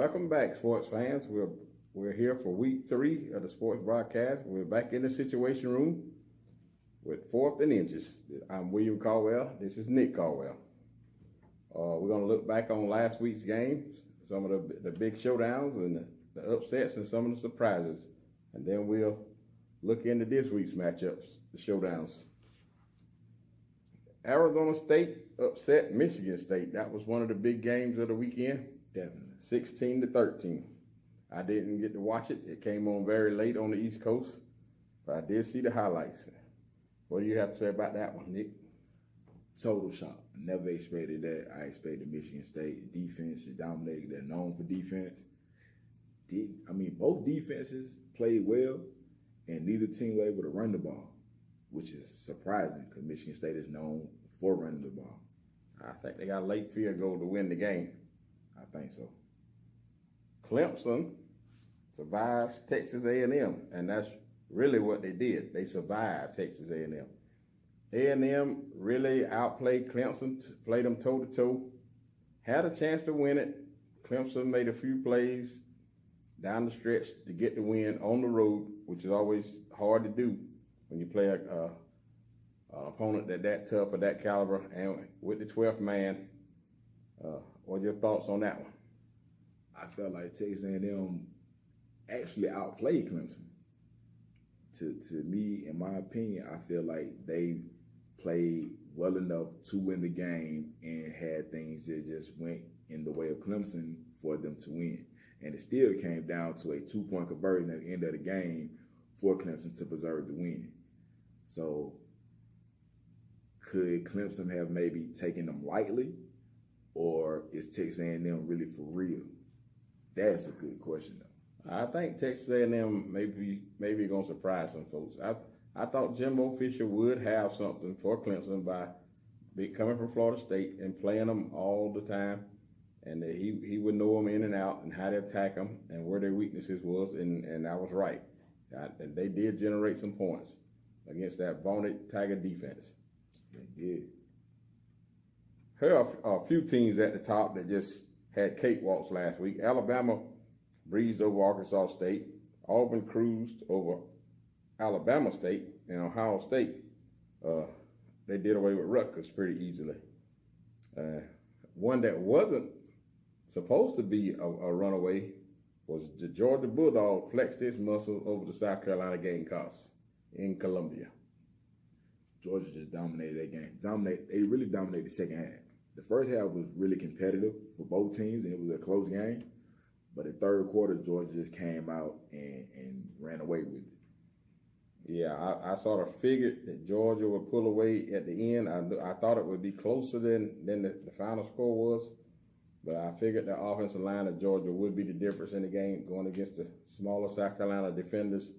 Welcome back, sports fans. We're here for week 3 of the sports broadcast. We're back in the Situation Room with 4th and Inches. I'm William Carwell. This is Nick Carwell. We're going to look back on last week's games, some of the big showdowns and the upsets and some of the surprises. And then we'll look into this week's matchups, the showdowns. Arizona State upset Michigan State. That was one of the big games of the weekend. Definitely. 16-13. I didn't get to watch it. It came on very late on the East Coast, but I did see the highlights. What do you have to say about that one, Nick? Total shock. Never expected that. I expected Michigan State defense to dominate. They're known for defense. Both defenses played well, and neither team were able to run the ball, which is surprising because Michigan State is known for running the ball. I think they got a late field goal to win the game. I think so. Clemson survives Texas A&M, and that's really what they did. They survived Texas A&M. A&M really outplayed Clemson, played them toe-to-toe, had a chance to win it. Clemson made a few plays down the stretch to get the win on the road, which is always hard to do when you play an opponent that tough or that caliber and with the 12th man. What are your thoughts on that one? I felt like Texas A&M actually outplayed Clemson. To me, in my opinion, I feel like they played well enough to win the game and had things that just went in the way of Clemson for them to win. And it still came down to a 2-point conversion at the end of the game for Clemson to preserve the win. So could Clemson have maybe taken them lightly, or is Texas A&M really for real? That's a good question, though. I think Texas A&M maybe going to surprise some folks. I thought Jimbo Fisher would have something for Clemson by coming from Florida State and playing them all the time, and that he would know them in and out and how to attack them and where their weaknesses was, and I was right. And they did generate some points against that vaunted Tiger defense. They did. Here are a few teams at the top that just had cakewalks last week. Alabama breezed over Arkansas State. Auburn cruised over Alabama State. And Ohio State, they did away with Rutgers pretty easily. One that wasn't supposed to be a runaway was the Georgia Bulldog flexed its muscle over the South Carolina Gamecocks in Columbia. Georgia just dominated that game. They really dominated the second half. The first half was really competitive for both teams, and it was a close game. But the third quarter, Georgia just came out and ran away with it. Yeah, I sort of figured that Georgia would pull away at the end. I thought it would be closer than the final score was. But I figured the offensive line of Georgia would be the difference in the game going against the smaller South Carolina defenders.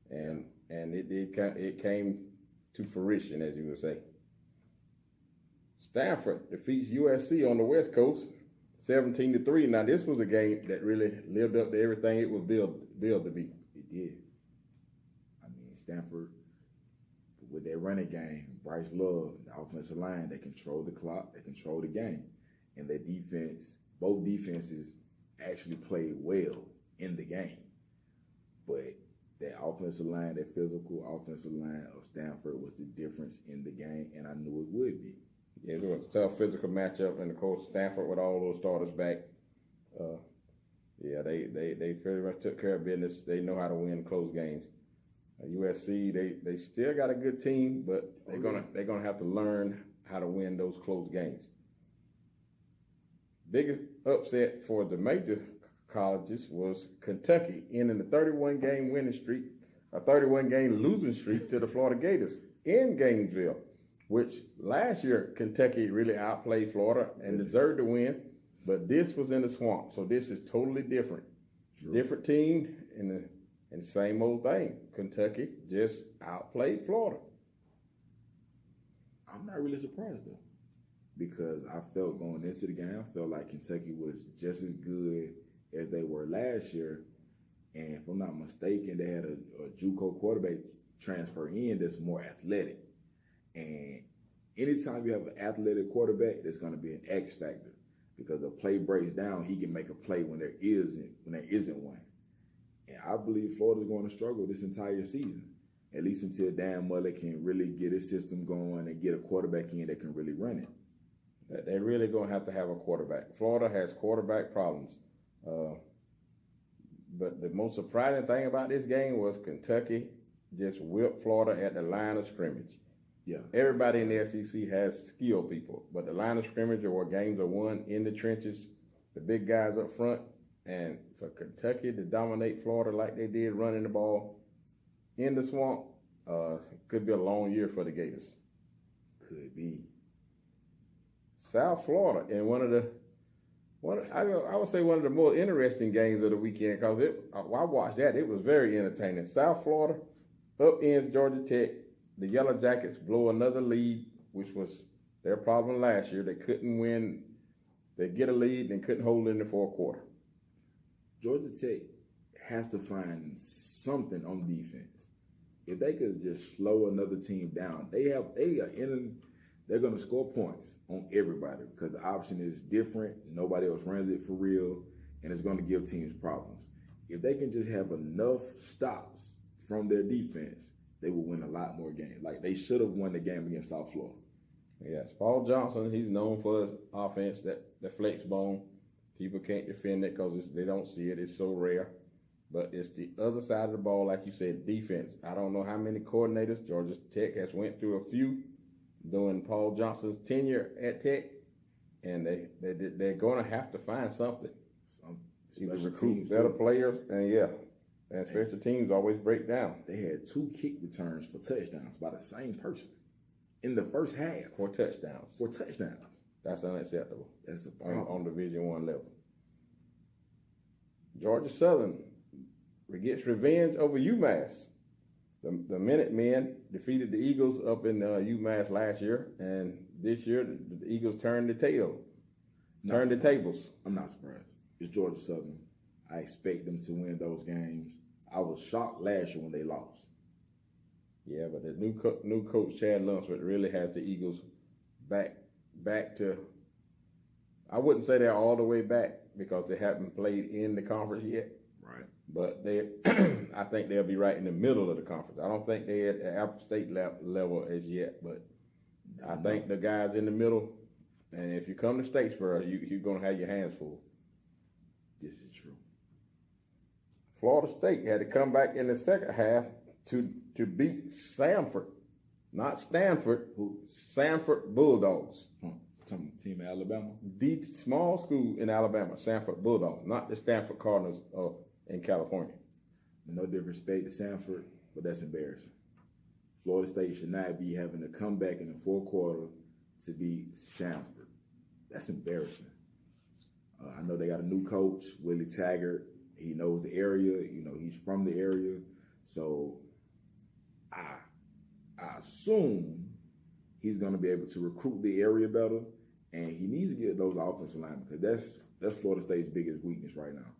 And it came to fruition, as you would say. Stanford defeats USC on the West Coast, 17-3. Now, this was a game that really lived up to everything it was billed to be. It did. Stanford, with their running game, Bryce Love, the offensive line, they control the clock, they control the game. And their defense, both defenses actually played well in the game. But that offensive line, that physical offensive line of Stanford was the difference in the game, and I knew it would be. Yeah, it was a tough physical matchup, and of course Stanford with all those starters back. They pretty much took care of business. They know how to win close games. USC, they still got a good team, but they're gonna have to learn how to win those close games. Biggest upset for the major colleges was Kentucky ending a 31-game winning streak, a 31-game losing streak to the Florida Gators in Gainesville, which last year Kentucky really outplayed Florida and deserved to win, but this was in the swamp, so this is totally different. True. Different team and the same old thing. Kentucky just outplayed Florida. I'm not really surprised, though, because I felt going into the game, I felt like Kentucky was just as good as they were last year. And if I'm not mistaken, they had a JUCO quarterback transfer in that's more athletic. And anytime you have an athletic quarterback, there's going to be an X factor. because a play breaks down, he can make a play when there isn't one. And I believe Florida's going to struggle this entire season, at least until Dan Mullen can really get his system going and get a quarterback in that can really run it. They're really going to have a quarterback. Florida has quarterback problems. But the most surprising thing about this game was Kentucky just whipped Florida at the line of scrimmage. Yeah. Everybody in the SEC has skilled people, but the line of scrimmage or where games are won in the trenches, the big guys up front, and for Kentucky to dominate Florida like they did running the ball in the swamp, could be a long year for the Gators. Could be. South Florida, and I would say one of the more interesting games of the weekend, because I watched that. It was very entertaining. South Florida upends Georgia Tech. The Yellow Jackets blow another lead, which was their problem last year. They couldn't win. They get a lead and couldn't hold it in the fourth quarter. Georgia Tech has to find something on defense. If they could just slow another team down, they're going to score points on everybody because the option is different. Nobody else runs it for real, and it's going to give teams problems. If they can just have enough stops from their defense, they will win a lot more games. Like they should have won the game against South Florida. Yes, Paul Johnson, he's known for his offense, the flex bone. People can't defend it because they don't see it. It's so rare. But it's the other side of the ball, like you said, defense. I don't know how many coordinators. Georgia Tech has went through a few during Paul Johnson's tenure at Tech, and they're going to have to find something. Either recruit better players, and special teams always break down. They had 2 kick returns for touchdowns by the same person in the first half. For touchdowns. That's unacceptable. That's a problem. On Division I level. Georgia Southern gets revenge over UMass. The Minutemen defeated the Eagles up in UMass last year, and this year the Eagles turned the tables. I'm not surprised. It's Georgia Southern. I expect them to win those games. I was shocked last year when they lost. Yeah, but the new coach Chad Lunsford really has the Eagles back to. I wouldn't say they're all the way back because they haven't played in the conference yet. Right. But I think they'll be right in the middle of the conference. I don't think they're at the App State level as yet, but I think the guys in the middle. And if you come to Statesboro, you're going to have your hands full. This is true. Florida State had to come back in the second half to beat Samford, not Stanford, Samford Bulldogs. Some team in Alabama? The small school in Alabama, Samford Bulldogs, not the Stanford Cardinals in California. No disrespect to Samford, but that's embarrassing. Florida State should not be having to come back in the fourth quarter to beat Samford. That's embarrassing. I know they got a new coach, Willie Taggart. He knows the area. He's from the area. So I assume he's going to be able to recruit the area better, and he needs to get those offensive linemen because that's Florida State's biggest weakness right now.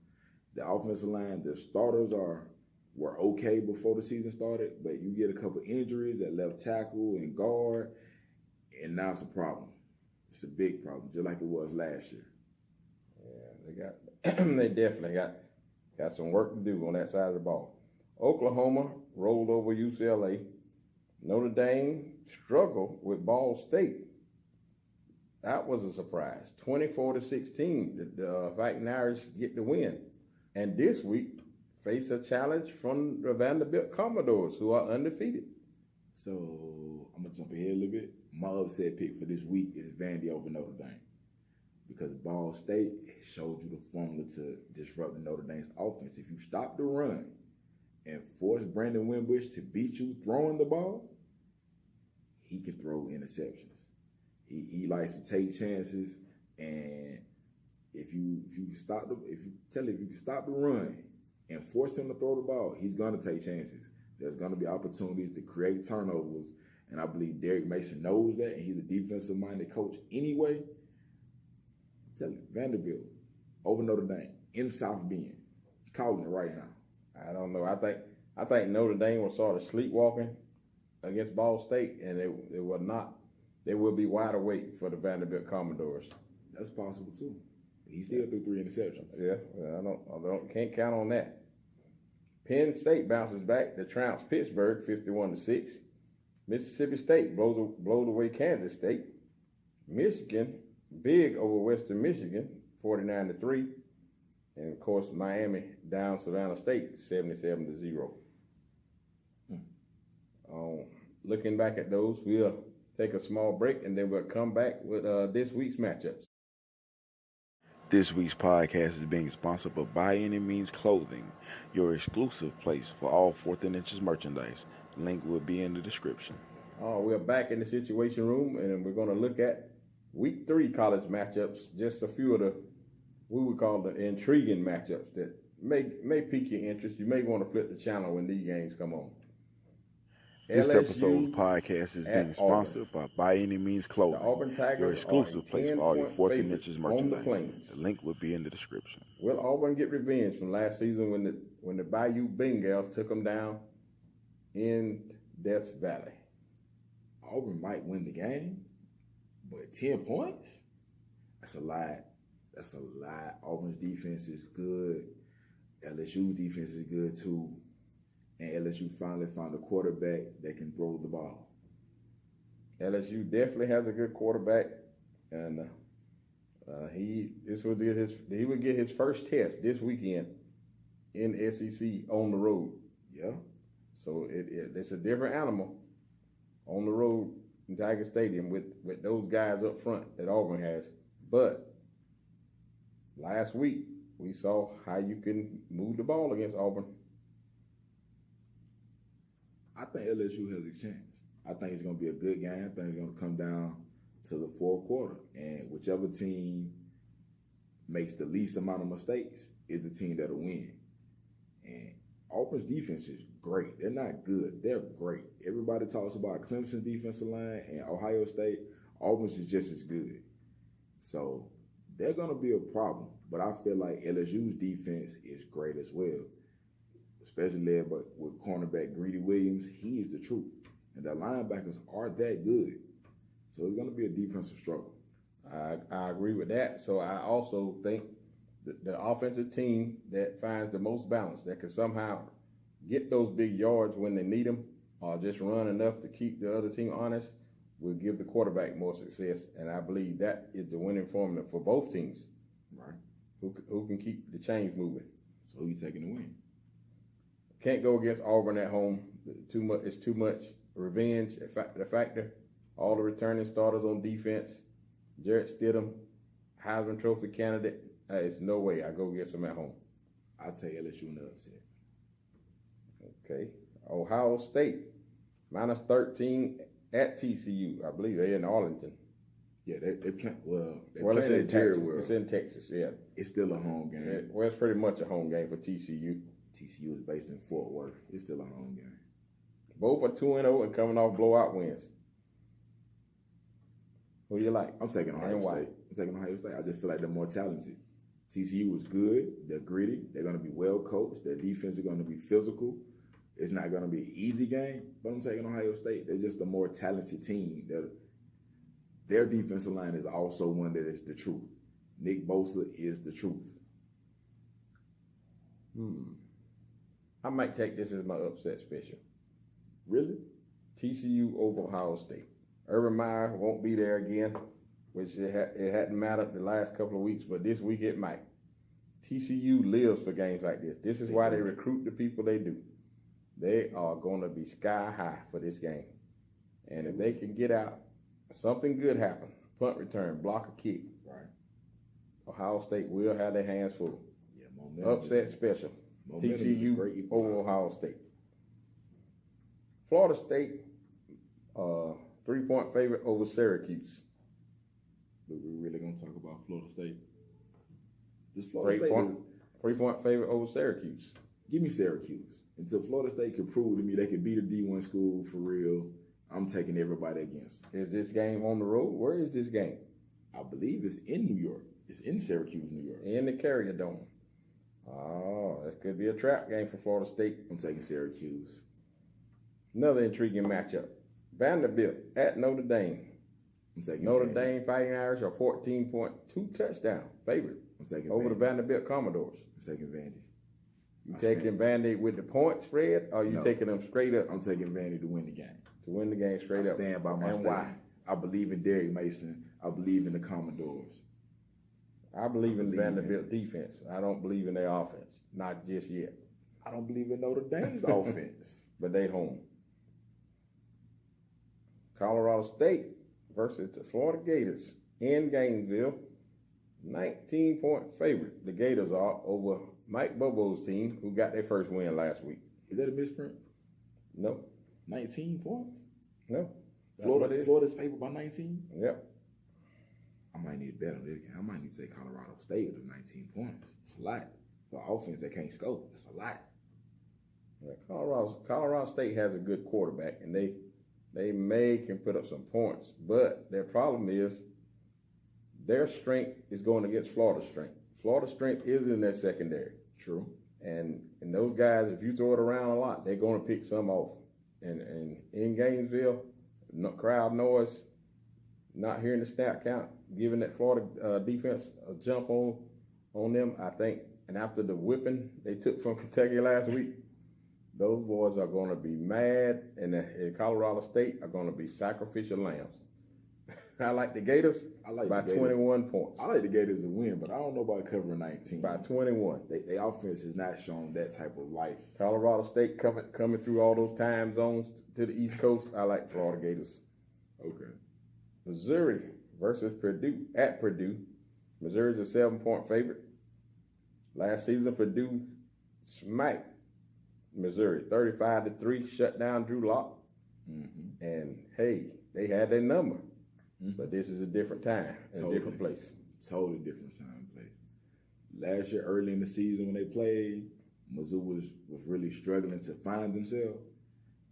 The offensive line, the starters were okay before the season started, but you get a couple injuries at left tackle and guard, and now it's a problem. It's a big problem, just like it was last year. Yeah, they definitely got some work to do on that side of the ball. Oklahoma rolled over UCLA. Notre Dame struggled with Ball State. That was a surprise. 24-16. The Fighting Irish get the win. And this week face a challenge from the Vanderbilt Commodores, who are undefeated. So I'm gonna jump ahead a little bit. My upset pick for this week is Vandy over Notre Dame. Because Ball State showed you the formula to disrupt the Notre Dame's offense. If you stop the run and force Brandon Wimbush to beat you throwing the ball, he can throw interceptions. He likes to take chances, and if you can stop the run and force him to throw the ball, he's gonna take chances. There's gonna be opportunities to create turnovers, and I believe Derek Mason knows that, and he's a defensive-minded coach anyway. Tell you, Vanderbilt over Notre Dame in South Bend. I'm calling it right now. I don't know. I think Notre Dame was sort of sleepwalking against Ball State, and they were not. They will be wide awake for the Vanderbilt Commodores. That's possible too. He still threw 3 interceptions. Yeah, well, can't count on that. Penn State bounces back to trounce Pittsburgh 51-6. Mississippi State blows away Kansas State. Michigan big over Western Michigan 49-3. And of course Miami down Savannah State 77-0. Looking back at those, we'll take a small break and then we'll come back with this week's matchups. This week's podcast is being sponsored by Any Means Clothing, your exclusive place for all 4th and Inches merchandise. Link will be in the description. We're back in the Situation Room, and we're going to look at Week 3 college matchups, just a few of the, we would call the intriguing matchups that may pique your interest. You may want to flip the channel when these games come on. This LSU episode's podcast is being sponsored by Any Means Clothing, your exclusive place for all your 4th and Inches merchandise. The link will be in the description. Will Auburn get revenge from last season when the Bayou Bengals took them down in Death Valley? Auburn might win the game, but 10 points? That's a lot. That's a lot. Auburn's defense is good. LSU's defense is good too. And LSU finally found a quarterback that can throw the ball. LSU definitely has a good quarterback, and he would get his first test this weekend in SEC on the road. Yeah. So it's a different animal on the road in Tiger Stadium with those guys up front that Auburn has. But last week we saw how you can move the ball against Auburn. I think LSU has a chance. I think it's going to be a good game. I think it's going to come down to the fourth quarter. And whichever team makes the least amount of mistakes is the team that'll win. And Auburn's defense is great. They're not good. They're great. Everybody talks about Clemson's defensive line and Ohio State. Auburn's is just as good. So they're going to be a problem. But I feel like LSU's defense is great as well. Especially led with cornerback Greedy Williams. He is the truth. And the linebackers are that good. So it's going to be a defensive struggle. I agree with that. So I also think the offensive team that finds the most balance, that can somehow get those big yards when they need them, or just run enough to keep the other team honest, will give the quarterback more success. And I believe that is the winning formula for both teams. Right. Who can keep the chains moving. So who you taking to win? Can't go against Auburn at home. It's too much revenge. The factor, all the returning starters on defense, Jarrett Stidham, Heisman Trophy candidate. There's no way I go against them at home. I'd say LSU in the upset. Okay. Ohio State, -13 at TCU. I believe they're in Arlington. Yeah, they play well. It's in Texas. It's in Texas. Yeah. It's still a home game. Well, it's pretty much a home game for TCU. TCU is based in Fort Worth. It's still a home game. Both are 2-0 and coming off blowout wins. Who do you like? I'm taking Ohio State. I just feel like they're more talented. TCU is good. They're gritty. They're going to be well coached. Their defense is going to be physical. It's not going to be an easy game, but I'm taking Ohio State. They're just a more talented team. Their defensive line is also one that is the truth. Nick Bosa is the truth. I might take this as my upset special. Really? TCU over Ohio State. Urban Meyer won't be there again, which it hadn't mattered the last couple of weeks, but this week it might. TCU lives for games like this. This is why they recruit the people they do. They are going to be sky high for this game. And if they can get out, something good happen. Punt return, block a kick. Right. Ohio State will have their hands full. Yeah, upset special. TCU over Ohio State. Florida State, 3-point favorite over Syracuse. But we're really going to talk about Florida State. This Florida State 3-point favorite over Syracuse. Give me Syracuse. Until Florida State can prove to me they can beat a D1 school for real, I'm taking everybody against them. Is this game on the road? Where is this game? I believe it's in New York. It's in Syracuse, New York. In the Carrier Dome. Oh, that could be a trap game for Florida State. I'm taking Syracuse. Another intriguing matchup. Vanderbilt at Notre Dame. I'm taking Notre Dame Fighting Irish are 14.2 touchdown favorite. I'm taking over Vandy. the Vanderbilt Commodores. I'm taking Vandy. You taking Vandy with the point spread, or you taking them straight up? I'm taking Vandy to win the game. To win the game straight up. I stand by my and statement. why? I believe in Derrick Mason. I believe in the Commodores. I believe in Vanderbilt defense. I don't believe in their offense. Not just yet. I don't believe in Notre Dame's offense. But they home. Colorado State versus the Florida Gators in Gainesville. 19-point favorite. The Gators are over Mike Bobo's team, who got their first win last week. Is that a misprint? No. 19 points? No. Florida's favored by 19? Yep. I might need to bet on this game. I might need to take Colorado State with 19 points. It's a lot. For offense that can't score, it's a lot. Yeah, Colorado State has a good quarterback, and they can put up some points. But their problem is their strength is going against Florida's strength. Florida's strength is in their secondary. True. And those guys, if you throw it around a lot, they're going to pick some off. And in Gainesville, crowd noise, not hearing the snap count, giving that Florida defense a jump on them, I think. And after the whipping they took from Kentucky last week, those boys are going to be mad, and Colorado State are going to be sacrificial lambs. I like the Gators by 21 points. I like the Gators to win, but I don't know about covering 19. By 21. Their offense has not shown that type of life. Colorado State coming through all those time zones to the East Coast. I like Florida Gators. Okay. Missouri versus Purdue at Purdue. Missouri's a 7-point favorite. Last season, Purdue smacked Missouri 35-3, shut down Drew Lock. Mm-hmm. And hey, they had their number. Mm-hmm. But this is a different time, a different place. Totally different time and place. Last year, early in the season when they played, Mizzou was really struggling to find themselves.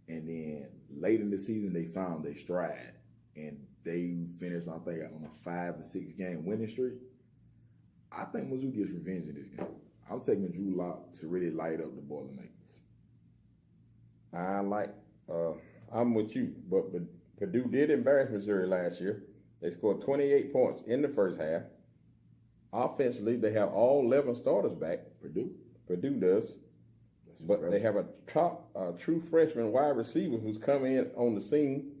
And then late in the season, they found their stride. And they finished, I think, on a 5 or 6 game winning streak. I think Mizzou gets revenge in this game. I'm taking Drew Lock to really light up the Boilermakers. I'm with you, but Purdue did embarrass Missouri last year. They scored 28 points in the first half. Offensively, they have all 11 starters back. Purdue does. That's but impressive. They have a true freshman wide receiver who's coming in on the scene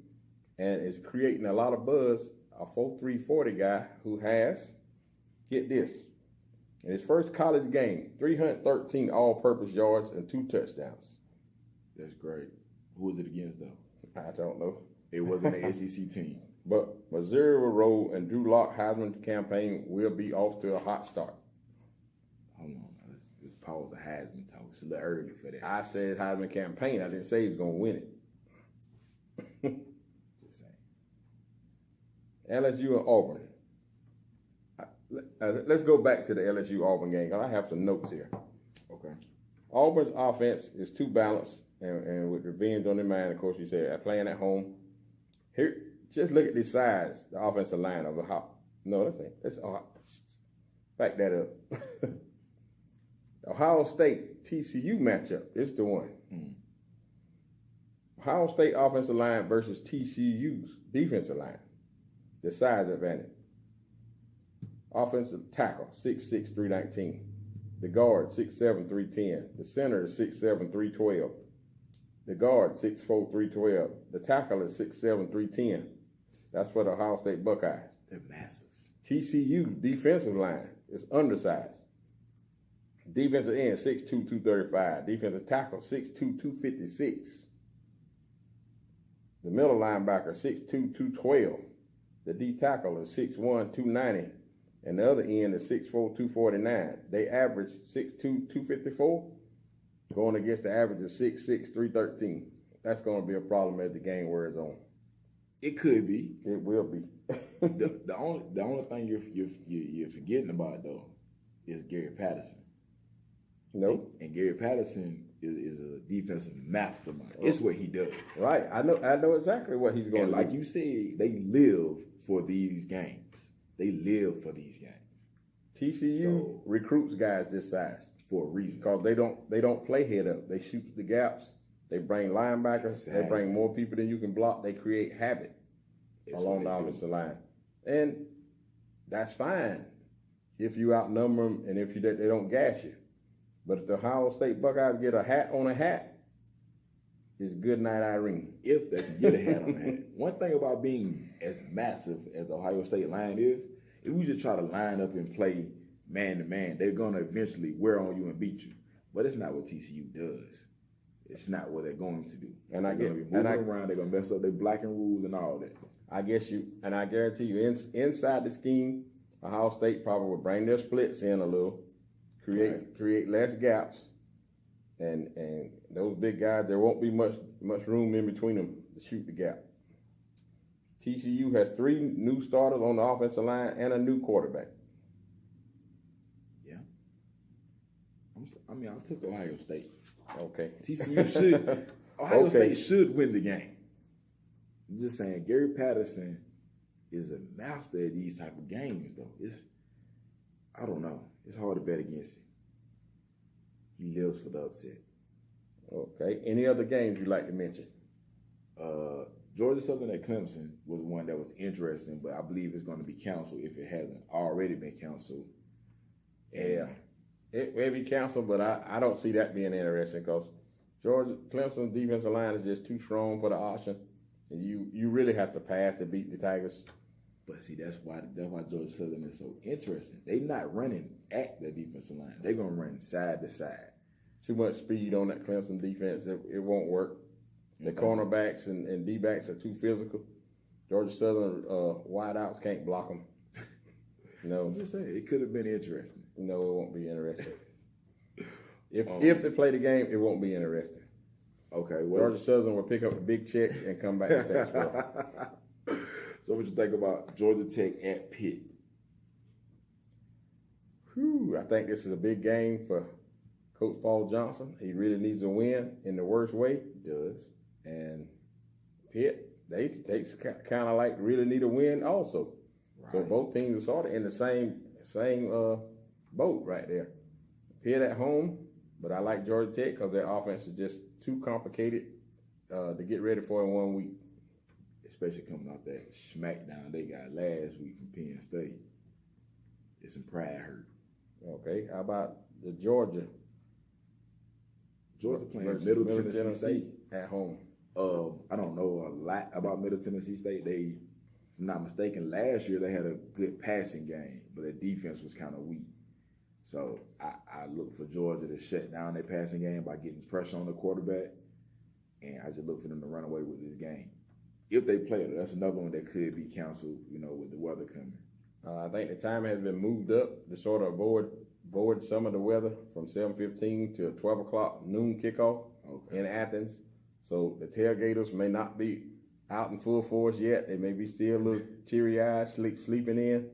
and is creating a lot of buzz. A 4.3 40 guy who has, get this, in his first college game, 313 all-purpose yards and 2 touchdowns. That's great. Who was it against, though? I don't know. It wasn't an SEC team. But Missouri will roll, and Drew Lock Heisman campaign will be off to a hot start. Hold on. Let's pause the Heisman talk. It's a little early for that. I said Heisman campaign. I didn't say he was going to win it. Just saying. LSU and Auburn. Let's go back to the LSU-Auburn game, because I have some notes here. Okay. Auburn's offense is too balanced, and with revenge on their mind, of course, you said, playing at home. Here, just look at the size, the offensive line of back that up. Ohio State TCU matchup. It's the one. Ohio State offensive line versus TCU's defensive line. The size advantage. Offensive tackle, 6'6", 319. The guard, 6'7", 310. The center is 6'7", 312. The guard, 6'4", 312. The tackle is 6'7", 310. That's for the Ohio State Buckeyes. They're massive. TCU defensive line is undersized. Defensive end, 6'2", 235. Defensive tackle, 6'2", 256. The middle linebacker, 6'2", 212. The D tackle is 6'1", 290. And the other end is 6'4", 249. They average 6'2", 254, going against the average of 6'6", 313. That's going to be a problem as the game wears on. It could be. It will be. the only thing you're forgetting about, though, is Gary Patterson. Nope. And Gary Patterson is a defensive mastermind. It's what he does. Right. I know exactly what he's going to do. Like you said, they live for these games. They live for these games. TCU recruits guys this size for a reason. Because they don't play head up. They shoot the gaps. They bring linebackers. Exactly. They bring more people than you can block. They create havoc along the offensive line. And that's fine. if you outnumber them and if they don't gash you. But if the Ohio State Buckeyes get a hat on a hat, it's good night, Irene. If they can get a hat on the hat. One thing about being as massive as the Ohio State line is, if we just try to line up and play man to man, they're gonna eventually wear on you and beat you. But it's not what TCU does. It's not what they're going to do. And they're I get gonna be moving around. They're gonna mess up their blocking rules and all that. I guarantee you, inside the scheme, Ohio State probably will bring their splits in a little, create less gaps, and those big guys, there won't be much room in between them to shoot the gap. TCU has 3 new starters on the offensive line and a new quarterback. Yeah. I took Ohio State. Okay. TCU should. Ohio State should win the game. I'm just saying, Gary Patterson is a master at these type of games, though. I don't know. It's hard to bet against him. He lives for the upset. Okay. Any other games you'd like to mention? Georgia Southern at Clemson was one that was interesting, but I believe it's going to be canceled if it hasn't already been canceled. Yeah. It may be canceled, but I don't see that being interesting because Clemson's defensive line is just too strong for the option. And you really have to pass to beat the Tigers. But see, that's why Georgia Southern is so interesting. They're not running at the defensive line. They're going to run side to side. Too much speed on that Clemson defense. It won't work. The cornerbacks and D-backs are too physical. Georgia Southern wideouts can't block them. No. I'm just saying, it could have been interesting. No, it won't be interesting. If they play the game, it won't be interesting. Okay. Well, Georgia Southern will pick up a big check and come back to Statesboro. So what you think about Georgia Tech at Pitt? I think this is a big game for Coach Paul Johnson. He really needs a win in the worst way. He does. And Pitt, they kind of like really need a win also. Right. So both teams are sort of in the same boat right there. Pitt at home, but I like Georgia Tech because their offense is just too complicated to get ready for in 1 week. Especially coming off that smackdown they got last week from Penn State. It's some pride hurt. Okay, how about the Georgia? Georgia playing Middle Tennessee State at home. I don't know a lot about Middle Tennessee State. If I'm not mistaken, last year they had a good passing game, but their defense was kind of weak. So I look for Georgia to shut down their passing game by getting pressure on the quarterback, and I just look for them to run away with this game. If they play it, that's another one that could be canceled, with the weather coming. I think the time has been moved up to sort of avoid some of the weather from 7:15 to 12 o'clock noon kickoff in Athens. So the tailgaters may not be out in full force yet. They may be still a little teary-eyed, sleeping in.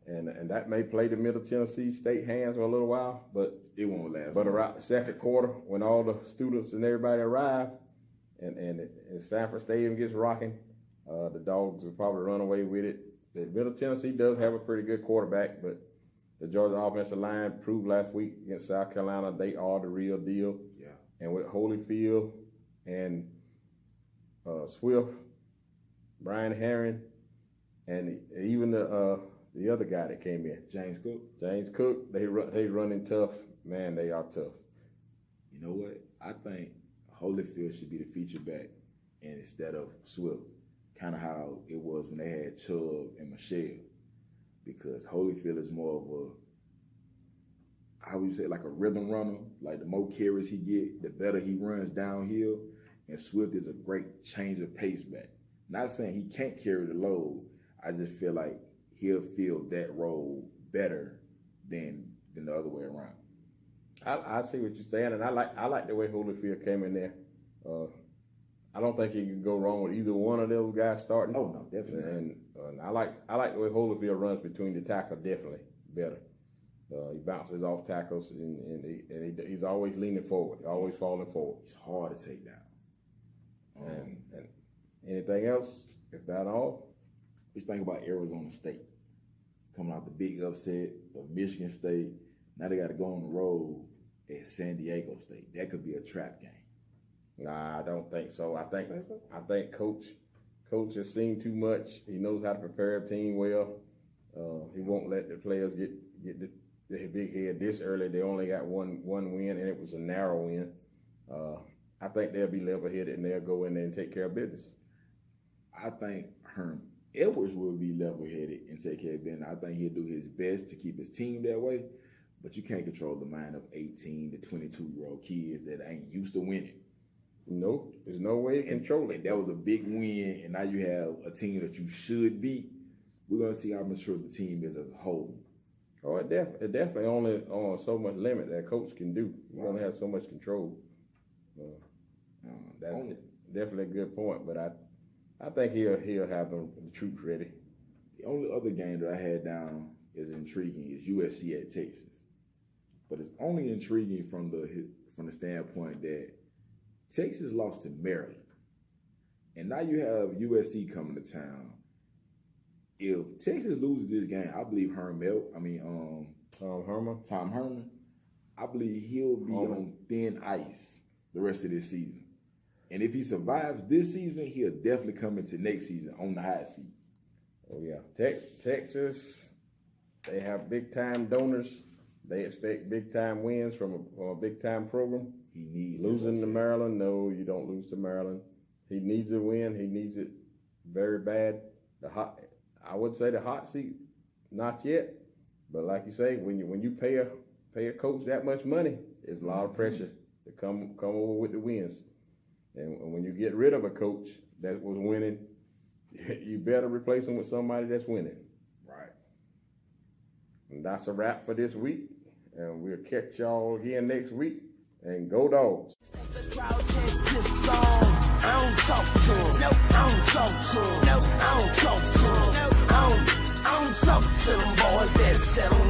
And that may play the Middle Tennessee State hands for a little while, but it won't last. But around the second quarter, when all the students and everybody arrive, and Sanford Stadium gets rocking, the Dogs will probably run away with it. The Middle Tennessee does have a pretty good quarterback, but the Georgia offensive line proved last week against South Carolina they are the real deal. Yeah. And with Holyfield and Swift, Brian Herring, and even the other guy that came in, James Cook, they running tough. Man, they are tough. You know what? I think Holyfield should be the feature back, and instead of Swift, kind of how it was when they had Chubb and Michelle, because Holyfield is more of like a rhythm runner. Like the more carries he get, the better he runs downhill. And Swift is a great change of pace back. Not saying he can't carry the load. I just feel like he'll fill that role better than the other way around. I see what you're saying, and I like the way Holyfield came in there. I don't think you can go wrong with either one of those guys starting. Oh no, definitely. And I like the way Holyfield runs between the tackle, definitely better. He bounces off tackles, and he's always leaning forward, always falling forward. It's hard to take down. And anything else? If not all, what you think about Arizona State coming out the big upset of Michigan State? Now they got to go on the road at San Diego State. That could be a trap game. Nah, I don't think so. I think Coach has seen too much. He knows how to prepare a team well. He won't let the players get the big head this early. They only got one win, and it was a narrow win. I think they'll be level-headed, and they'll go in there and take care of business. I think Herm Edwards will be level-headed and take care of business. I think he'll do his best to keep his team that way, but you can't control the mind of 18 to 22-year-old kids that ain't used to winning. No, there's no way to control it. That was a big win, and now you have a team that you should beat. We're going to see how mature the team is as a whole. Oh, it definitely only on so much limit that coach can do. You only have so much control. That's definitely a good point, but I think he'll have the troops ready. The only other game that I had down is intriguing is USC at Texas, but it's only intriguing from the standpoint that Texas lost to Maryland, and now you have USC coming to town. If Texas loses this game, I believe Tom Herman, I believe he'll be on thin ice the rest of this season. And if he survives this season, he'll definitely come into next season on the high seat. Oh, yeah. Texas, they have big-time donors. They expect big-time wins from a big-time program. He needs losing to Maryland. No, you don't lose to Maryland. He needs a win. He needs it very bad. I would say the hot seat, not yet. But like you say, when you pay a coach that much money, it's a lot of pressure to come over with the wins. And when you get rid of a coach that was winning, you better replace him with somebody that's winning. Right. And that's a wrap for this week. And we'll catch y'all again next week. And go Dogs. I don't talk to him. No, I don't talk to him. No, I don't talk to him. No, I don't talk to them boys that settle.